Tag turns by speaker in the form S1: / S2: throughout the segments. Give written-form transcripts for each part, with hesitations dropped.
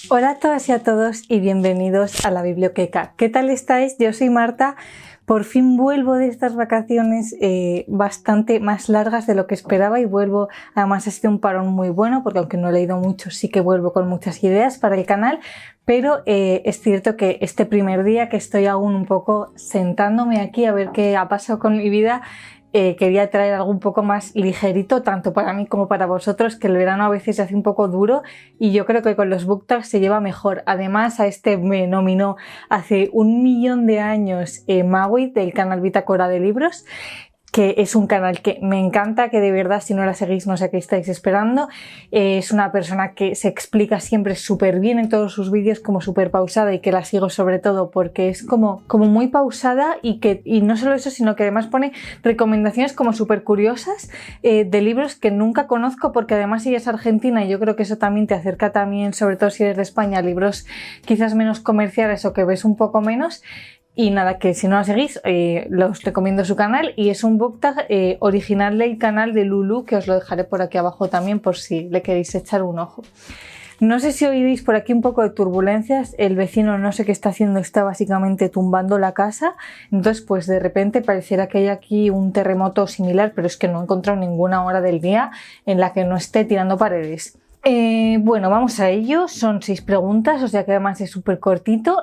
S1: Hola a todas y a todos y bienvenidos a la Biblioqueca. ¿Qué tal estáis? Yo soy Marta. Por fin vuelvo de estas vacaciones bastante más largas de lo que esperaba y vuelvo, además ha sido un parón muy bueno porque aunque no he leído mucho sí que vuelvo con muchas ideas para el canal, pero es cierto que este primer día que estoy aún un poco sentándome aquí a ver qué ha pasado con mi vida, quería traer algo un poco más ligerito, tanto para mí como para vosotros, que el verano a veces se hace un poco duro y yo creo que con los book tags se lleva mejor. Además, a este me nominó hace 1.000.000 de años Maui del canal Bitácora de Libros, que es un canal que me encanta, que de verdad si no la seguís no sé qué estáis esperando. Es una persona que se explica siempre súper bien en todos sus vídeos, como súper pausada, y que la sigo sobre todo porque es como muy pausada y no solo eso, sino que además pone recomendaciones como súper curiosas de libros que nunca conozco, porque además ella es argentina y yo creo que eso también te acerca también, sobre todo si eres de España, a libros quizás menos comerciales o que ves un poco menos. Y nada, que si no la seguís, os recomiendo su canal y es un book tag original del canal de Lulu, que os lo dejaré por aquí abajo también por si le queréis echar un ojo. No sé si oiréis por aquí un poco de turbulencias, el vecino no sé qué está haciendo, está básicamente tumbando la casa, entonces pues de repente pareciera que hay aquí un terremoto similar, pero es que no he encontrado ninguna hora del día en la que no esté tirando paredes. Bueno, vamos a ello. Son 6 preguntas, o sea que además es súper cortito.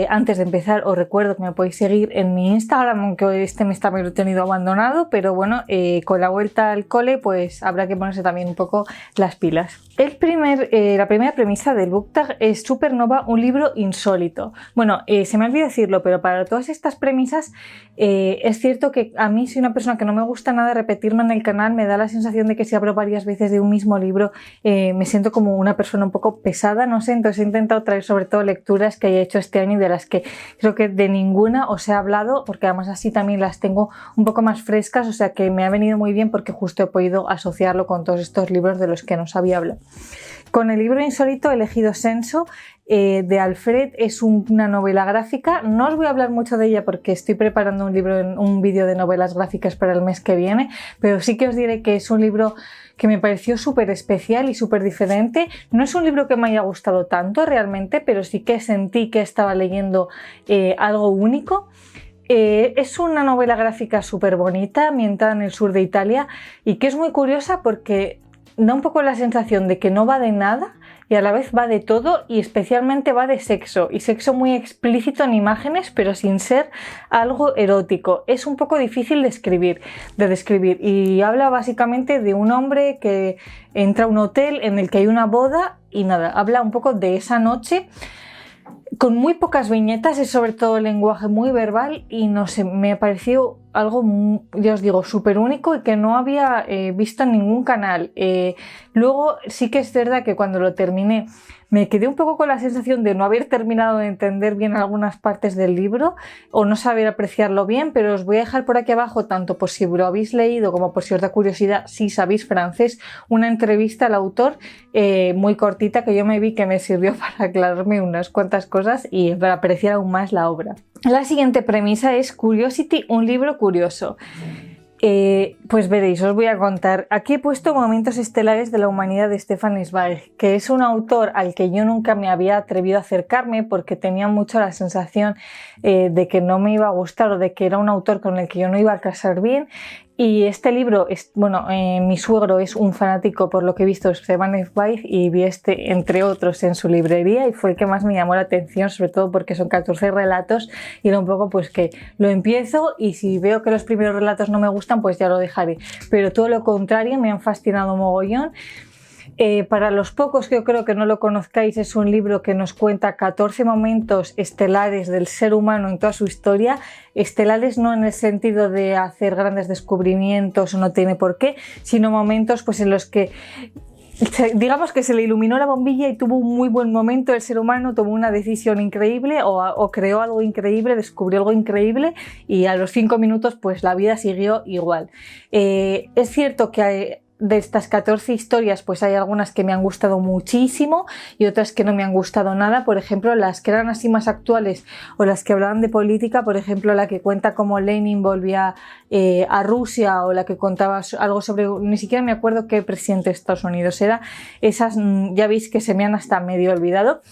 S1: Antes de empezar os recuerdo que me podéis seguir en mi Instagram, aunque este mes también lo he tenido abandonado, pero bueno, con la vuelta al cole pues habrá que ponerse también un poco las pilas. La primera premisa del book tag es Supernova, un libro insólito. Bueno, se me olvidó decirlo, pero para todas estas premisas es cierto que a mí soy una persona que no me gusta nada repetirme en el canal, me da la sensación de que si hablo varias veces de un mismo libro me siento como una persona un poco pesada, no sé, entonces he intentado traer sobre todo lecturas que haya hecho este año y de las que creo que de ninguna os he hablado, porque además así también las tengo un poco más frescas, o sea que me ha venido muy bien porque justo he podido asociarlo con todos estos libros de los que no sabía hablar. Con el libro insólito he elegido Senso, de Alfred. Es una novela gráfica. No os voy a hablar mucho de ella porque estoy preparando un vídeo de novelas gráficas para el mes que viene, pero sí que os diré que es un libro que me pareció súper especial y súper diferente. No es un libro que me haya gustado tanto realmente, pero sí que sentí que estaba leyendo algo único. Es una novela gráfica súper bonita, ambientada en el sur de Italia y que es muy curiosa porque da un poco la sensación de que no va de nada y a la vez va de todo, y especialmente va de sexo, y sexo muy explícito en imágenes pero sin ser algo erótico. Es un poco difícil de describir y habla básicamente de un hombre que entra a un hotel en el que hay una boda y nada, habla un poco de esa noche con muy pocas viñetas, es sobre todo el lenguaje muy verbal y no sé, me pareció algo, ya os digo, súper único y que no había visto en ningún canal. Luego sí que es verdad que cuando lo terminé me quedé un poco con la sensación de no haber terminado de entender bien algunas partes del libro o no saber apreciarlo bien, pero os voy a dejar por aquí abajo, tanto por si lo habéis leído como por si os da curiosidad, si sabéis francés, una entrevista al autor muy cortita que yo me vi que me sirvió para aclararme unas cuantas cosas y para apreciar aún más la obra. La siguiente premisa es Curiosity, un libro curioso. Pues veréis, os voy a contar. Aquí he puesto Momentos estelares de la humanidad de Stefan Zweig, que es un autor al que yo nunca me había atrevido a acercarme porque tenía mucho la sensación de que no me iba a gustar o de que era un autor con el que yo no iba a casar bien. Y este libro, mi suegro es un fanático, por lo que he visto, de Stefan Zweig, y vi este, entre otros, en su librería y fue el que más me llamó la atención, sobre todo porque son 14 relatos y era un poco pues que lo empiezo y si veo que los primeros relatos no me gustan, pues ya lo dejaré. Pero todo lo contrario, me han fascinado mogollón. Para los pocos que yo creo que no lo conozcáis, es un libro que nos cuenta 14 momentos estelares del ser humano en toda su historia. Estelares no en el sentido de hacer grandes descubrimientos, o no tiene por qué, sino momentos pues en los que digamos que se le iluminó la bombilla y tuvo un muy buen momento el ser humano, tomó una decisión increíble o creó algo increíble, descubrió algo increíble y a los 5 minutos pues la vida siguió igual. Es cierto que de estas 14 historias, pues hay algunas que me han gustado muchísimo y otras que no me han gustado nada. Por ejemplo, las que eran así más actuales o las que hablaban de política, por ejemplo, la que cuenta cómo Lenin volvía a Rusia, o la que contaba algo sobre, ni siquiera me acuerdo qué presidente de Estados Unidos era. Esas ya veis que se me han hasta medio olvidado.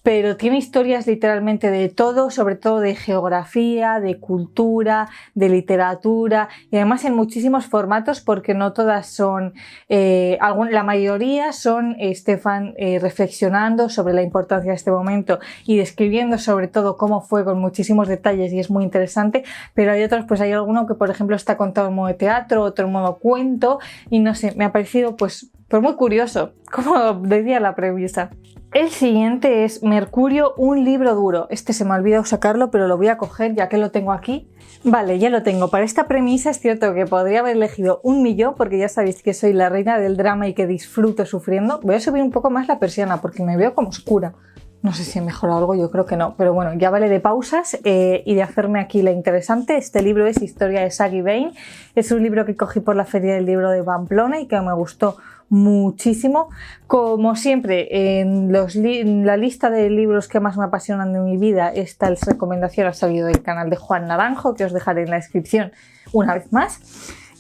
S1: Pero tiene historias literalmente de todo, sobre todo de geografía, de cultura, de literatura, y además en muchísimos formatos, porque no todas son, la mayoría son Stefan reflexionando sobre la importancia de este momento y describiendo sobre todo cómo fue con muchísimos detalles, y es muy interesante. Pero hay otros, pues hay alguno que por ejemplo está contado en modo teatro, otro en modo cuento, y no sé, me ha parecido pues muy curioso, como decía la premisa. El siguiente es Mercurio, un libro duro. Este se me ha olvidado sacarlo, pero lo voy a coger ya que lo tengo aquí. Vale, ya lo tengo. Para esta premisa es cierto que podría haber elegido un millón, porque ya sabéis que soy la reina del drama y que disfruto sufriendo. Voy a subir un poco más la persiana porque me veo como oscura. No sé si he mejorado algo, yo creo que no. Pero bueno, ya vale de pausas y de hacerme aquí la interesante. Este libro es Historia de Sagi Bain. Es un libro que cogí por la Feria del Libro de Pamplona y que me gustó muchísimo. Como siempre, en la lista de libros que más me apasionan de mi vida está el recomendación, ha salido del canal de Juan Naranjo, que os dejaré en la descripción una vez más.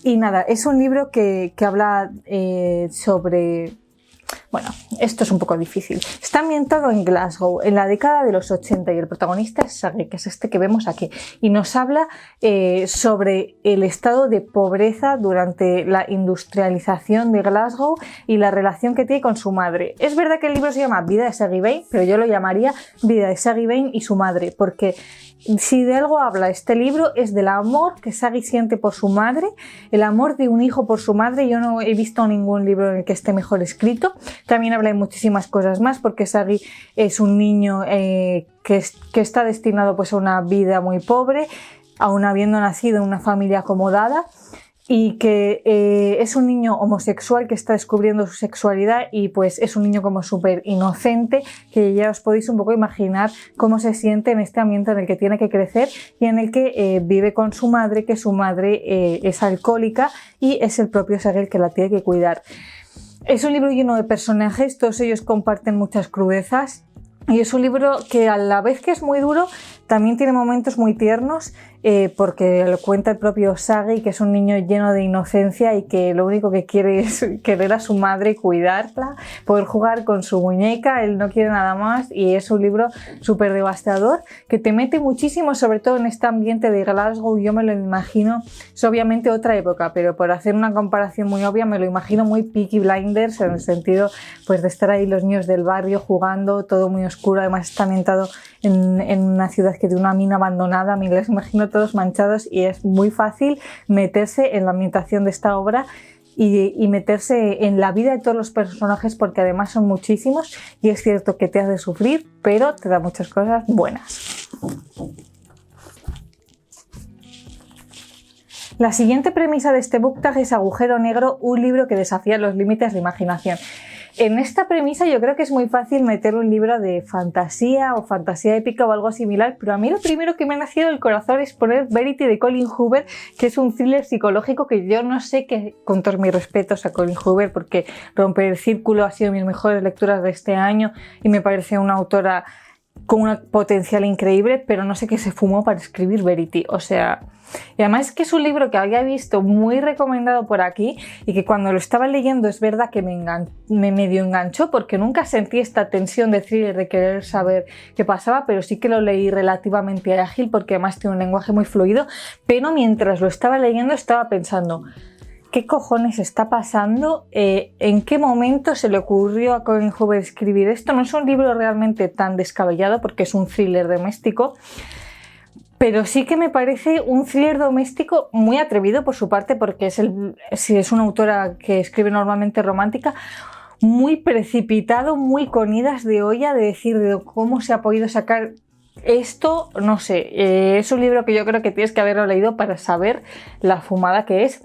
S1: Y nada, es un libro que habla sobre... Bueno, esto es un poco difícil. Está ambientado en Glasgow, en la década de los 80, y el protagonista es Sagi, que es este que vemos aquí, y nos habla sobre el estado de pobreza durante la industrialización de Glasgow y la relación que tiene con su madre. Es verdad que el libro se llama Vida de Sagi Bain, pero yo lo llamaría Vida de Sagi Bain y su madre, porque si de algo habla este libro es del amor que Sagi siente por su madre, el amor de un hijo por su madre. Yo no he visto ningún libro en el que esté mejor escrito. También habla de muchísimas cosas más, porque Sagi es un niño que está destinado pues a una vida muy pobre, aun habiendo nacido en una familia acomodada, y que es un niño homosexual que está descubriendo su sexualidad, y pues es un niño como súper inocente, que ya os podéis un poco imaginar cómo se siente en este ambiente en el que tiene que crecer y en el que vive con su madre, que su madre es alcohólica y es el propio Sagi el que la tiene que cuidar. Es un libro lleno de personajes, todos ellos comparten muchas crudezas, y es un libro que a la vez que es muy duro, también tiene momentos muy tiernos, porque lo cuenta el propio Sagi, que es un niño lleno de inocencia y que lo único que quiere es querer a su madre, cuidarla, poder jugar con su muñeca. Él no quiere nada más, y es un libro súper devastador que te mete muchísimo, sobre todo en este ambiente de Glasgow. Yo me lo imagino, es obviamente otra época, pero por hacer una comparación muy obvia, me lo imagino muy Peaky Blinders, en el sentido pues de estar ahí los niños del barrio jugando, todo muy oscuro. Además está ambientado en una ciudad que tiene una mina abandonada. Me los imagino todos manchados, y es muy fácil meterse en la ambientación de esta obra y meterse en la vida de todos los personajes, porque además son muchísimos, y es cierto que te hace sufrir, pero te da muchas cosas buenas. La siguiente premisa de este book tag es Agujero Negro, un libro que desafía los límites de imaginación. En esta premisa yo creo que es muy fácil meter un libro de fantasía o fantasía épica o algo similar, pero a mí lo primero que me ha nacido del corazón es poner Verity de Colin Hoover, que es un thriller psicológico que yo no sé qué, con todos mis respetos a Colin Hoover, porque Romper el Círculo ha sido mis mejores lecturas de este año y me parece una autora con un potencial increíble, pero no sé qué se fumó para escribir Verity. O sea, y además es que es un libro que había visto muy recomendado por aquí, y que cuando lo estaba leyendo es verdad que me medio enganchó, porque nunca sentí esta tensión de thriller de querer saber qué pasaba, pero sí que lo leí relativamente ágil, porque además tiene un lenguaje muy fluido. Pero mientras lo estaba leyendo estaba pensando, ¿qué cojones está pasando? ¿En qué momento se le ocurrió a Colin Hoover escribir esto? No es un libro realmente tan descabellado, porque es un thriller doméstico, pero sí que me parece un thriller doméstico muy atrevido por su parte, porque si es una autora que escribe normalmente romántica, muy precipitado, muy con idas de olla, de decir de cómo se ha podido sacar esto, no sé. Es un libro que yo creo que tienes que haberlo leído para saber la fumada que es.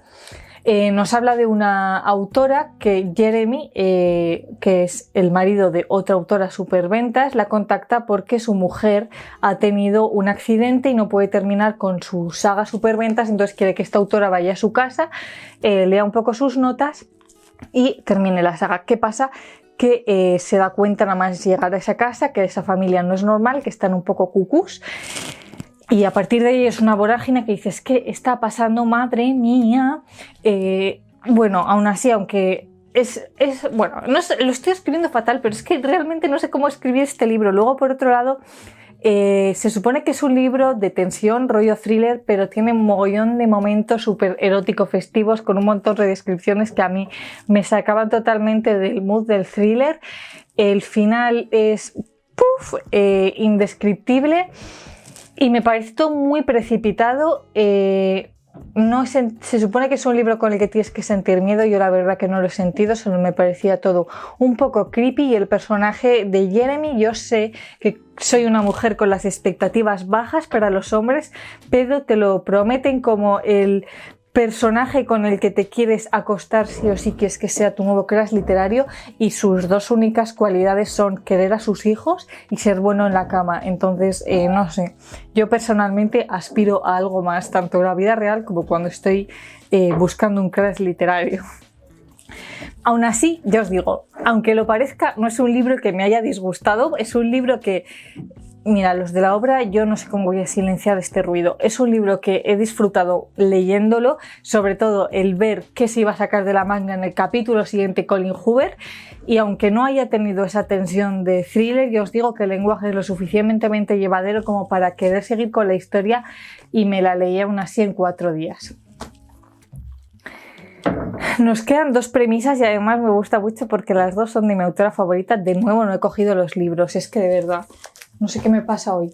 S1: Nos habla de una autora que Jeremy, que es el marido de otra autora superventas, la contacta porque su mujer ha tenido un accidente y no puede terminar con su saga superventas, entonces quiere que esta autora vaya a su casa, lea un poco sus notas y termine la saga. ¿Qué pasa? Que se da cuenta nada más llegar a esa casa que esa familia no es normal, que están un poco cucús. Y a partir de ahí es una vorágine que dices, ¿qué está pasando? Madre mía. Bueno, aún así, aunque bueno, no sé, lo estoy escribiendo fatal, pero es que realmente no sé cómo escribir este libro. Luego, por otro lado, se supone que es un libro de tensión, rollo thriller, pero tiene un mogollón de momentos súper erótico festivos con un montón de descripciones que a mí me sacaban totalmente del mood del thriller. El final es indescriptible. Y me parece todo muy precipitado. Se supone que es un libro con el que tienes que sentir miedo. Yo la verdad que no lo he sentido, solo me parecía todo un poco creepy. Y el personaje de Jeremy, yo sé que soy una mujer con las expectativas bajas para los hombres, pero te lo prometen como el personaje con el que te quieres acostar sí o sí, quieres que sea tu nuevo crush literario, y sus dos únicas cualidades son querer a sus hijos y ser bueno en la cama. Entonces, no sé, yo personalmente aspiro a algo más, tanto en la vida real como cuando estoy buscando un crush literario. Aún así, ya os digo, aunque lo parezca, no es un libro que me haya disgustado, es un libro que... Mira, los de la obra, yo no sé cómo voy a silenciar este ruido. Es un libro que he disfrutado leyéndolo, sobre todo el ver qué se iba a sacar de la manga en el capítulo siguiente Colin Hoover, y aunque no haya tenido esa tensión de thriller, yo os digo que el lenguaje es lo suficientemente llevadero como para querer seguir con la historia, y me la leí aún así en 4 días. Nos quedan 2 premisas y además me gusta mucho porque las 2 son de mi autora favorita. De nuevo no he cogido los libros, es que de verdad... No sé qué me pasa hoy.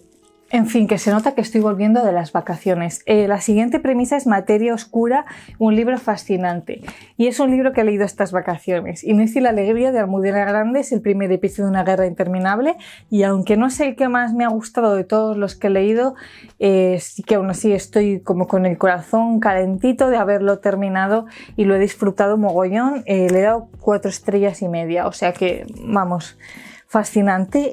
S1: En fin, que se nota que estoy volviendo de las vacaciones. La siguiente premisa es Materia Oscura, un libro fascinante. Y es un libro que he leído estas vacaciones. Inés y la alegría de Almudena Grandes, el primer episodio de una guerra interminable. Y aunque no es el que más me ha gustado de todos los que he leído, sí que aún así estoy como con el corazón calentito de haberlo terminado y lo he disfrutado mogollón. Le he dado 4 estrellas y media. O sea que, vamos... fascinante,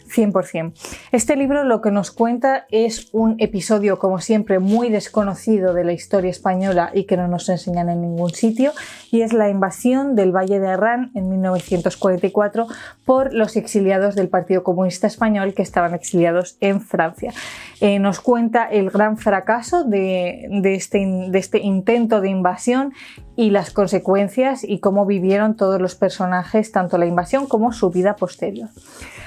S1: 100%. Este libro lo que nos cuenta es un episodio, como siempre, muy desconocido de la historia española y que no nos enseñan en ningún sitio, y es la invasión del Valle de Arrán en 1944 por los exiliados del Partido Comunista Español que estaban exiliados en Francia. Nos cuenta el gran fracaso de este intento de invasión y las consecuencias y cómo vivieron todos los personajes, tanto la invasión como su vida posterior.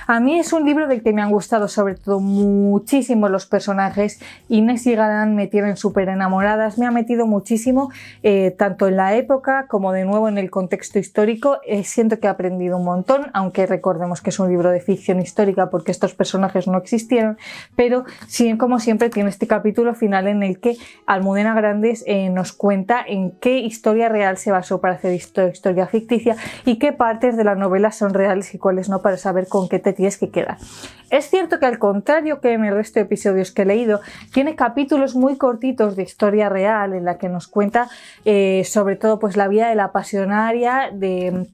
S1: A mí es un libro del que me han gustado sobre todo muchísimo los personajes. Inés y Galán me tienen súper enamoradas, me ha metido muchísimo, tanto en la época como de nuevo en el contexto histórico. Siento que he aprendido un montón, aunque recordemos que es un libro de ficción histórica porque estos personajes no existieron, pero sí, como siempre tiene este capítulo final en el que Almudena Grandes nos cuenta en qué historia real se basó para hacer historia ficticia y qué partes de la novela son reales y cuáles no, para saber con qué te tienes que quedar. Es cierto que al contrario que en el resto de episodios que he leído, tiene capítulos muy cortitos de historia real en la que nos cuenta sobre todo pues la vida de la pasionaria de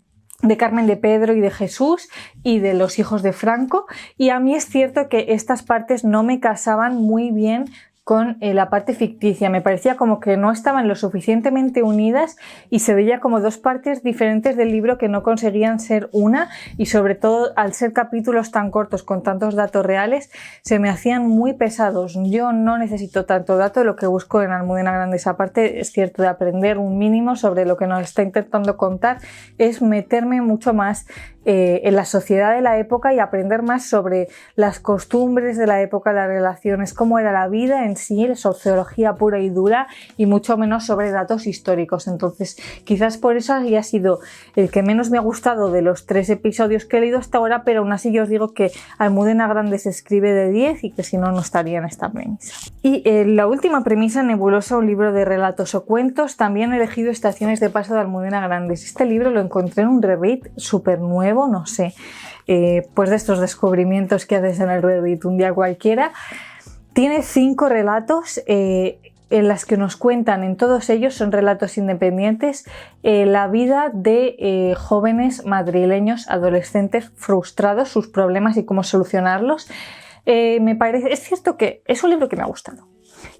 S1: Carmen de Pedro y de Jesús y de los hijos de Franco, y a mí es cierto que estas partes no me casaban muy bien con la parte ficticia. Me parecía como que no estaban lo suficientemente unidas y se veía como 2 partes diferentes del libro que no conseguían ser una, y sobre todo al ser capítulos tan cortos con tantos datos reales se me hacían muy pesados. Yo no necesito tanto dato, lo que busco en Almudena Grandes, aparte es cierto de aprender un mínimo sobre lo que nos está intentando contar, es meterme mucho más en la sociedad de la época y aprender más sobre las costumbres de la época, las relaciones, cómo era la vida en sí, sociología pura y dura, y mucho menos sobre datos históricos. Entonces quizás por eso haya sido el que menos me ha gustado de los 3 episodios que he leído hasta ahora, pero aún así yo os digo que Almudena Grandes escribe de 10 y que si no, no estaría en esta premisa. Y la última premisa, Nebulosa, un libro de relatos o cuentos. También he elegido Estaciones de paso de Almudena Grandes. Este libro lo encontré en un reread súper nuevo, no sé, pues de estos descubrimientos que haces en el Reddit un día cualquiera. Tiene 5 relatos en las que nos cuentan, en todos ellos son relatos independientes, la vida de jóvenes madrileños, adolescentes frustrados, sus problemas y cómo solucionarlos. Es cierto que es un libro que me ha gustado.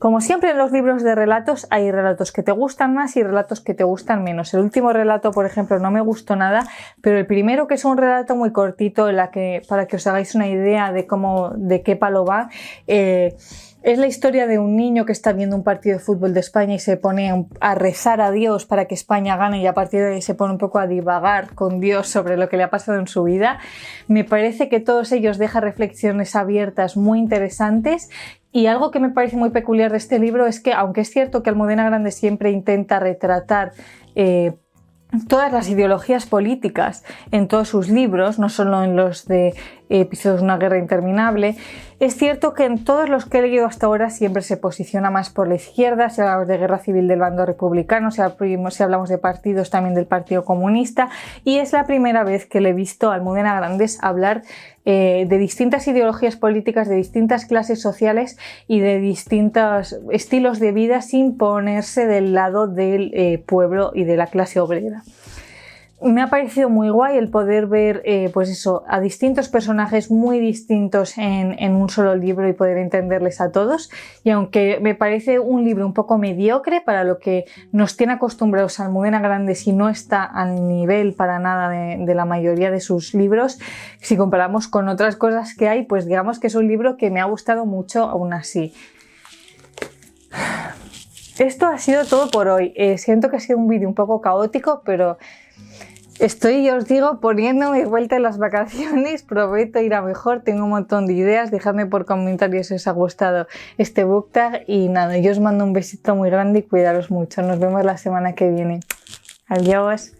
S1: Como siempre en los libros de relatos hay relatos que te gustan más y relatos que te gustan menos. El último relato, por ejemplo, no me gustó nada, pero el primero, que es un relato muy cortito para que os hagáis una idea de qué palo va, es la historia de un niño que está viendo un partido de fútbol de España y se pone a rezar a Dios para que España gane, y a partir de ahí se pone un poco a divagar con Dios sobre lo que le ha pasado en su vida. Me parece que todos ellos dejan reflexiones abiertas muy interesantes. Y algo que me parece muy peculiar de este libro es que, aunque es cierto que Almudena Grandes siempre intenta retratar todas las ideologías políticas en todos sus libros, no solo en los de Episodios de una guerra interminable, es cierto que en todos los que he leído hasta ahora siempre se posiciona más por la izquierda. Si hablamos de guerra civil del bando republicano, si hablamos de partidos también del Partido Comunista, y es la primera vez que le he visto a Almudena Grandes hablar de distintas ideologías políticas, de distintas clases sociales y de distintos estilos de vida sin ponerse del lado del pueblo y de la clase obrera. Me ha parecido muy guay el poder ver pues eso, a distintos personajes muy distintos en un solo libro y poder entenderles a todos. Y aunque me parece un libro un poco mediocre para lo que nos tiene acostumbrados a Almudena Grandes y no está al nivel para nada de la mayoría de sus libros, si comparamos con otras cosas que hay, pues digamos que es un libro que me ha gustado mucho aún así. Esto ha sido todo por hoy. Siento que ha sido un vídeo un poco caótico, pero estoy, ya os digo, poniéndome vuelta en las vacaciones. Prometo ir a mejor, tengo un montón de ideas. Dejadme por comentarios si os ha gustado este book tag. Y nada, yo os mando un besito muy grande y cuidaros mucho. Nos vemos la semana que viene. Adiós.